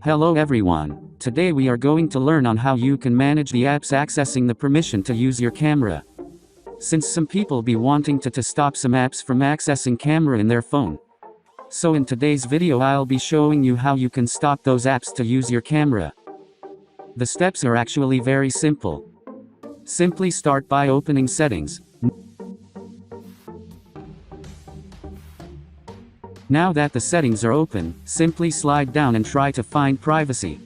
Hello everyone. Today we are going to learn on how you can manage the apps accessing the permission to use your camera. Since some people be wanting to stop some apps from accessing camera in their phone. So in today's video I'll be showing you how you can stop those apps to use your camera. The steps are actually very simple. Simply start by opening settings. Now that the settings are open, simply slide down and try to find privacy.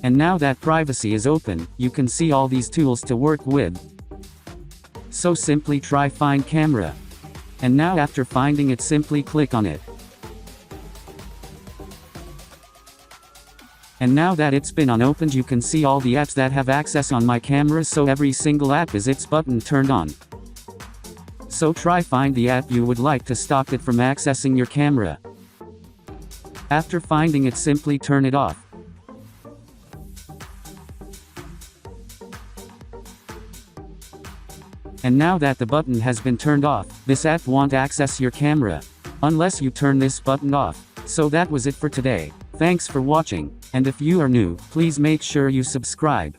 And now that privacy is open, you can see all these tools to work with. So simply try find camera. And now after finding it simply click on it. And now that it's been unopened you can see all the apps that have access on my camera, so every single app is its button turned on. So try find the app you would like to stop it from accessing your camera. After finding it simply turn it off. And now that the button has been turned off, this app won't access your camera. Unless you turn this button off. So that was it for today. Thanks for watching, and if you are new, please make sure you subscribe.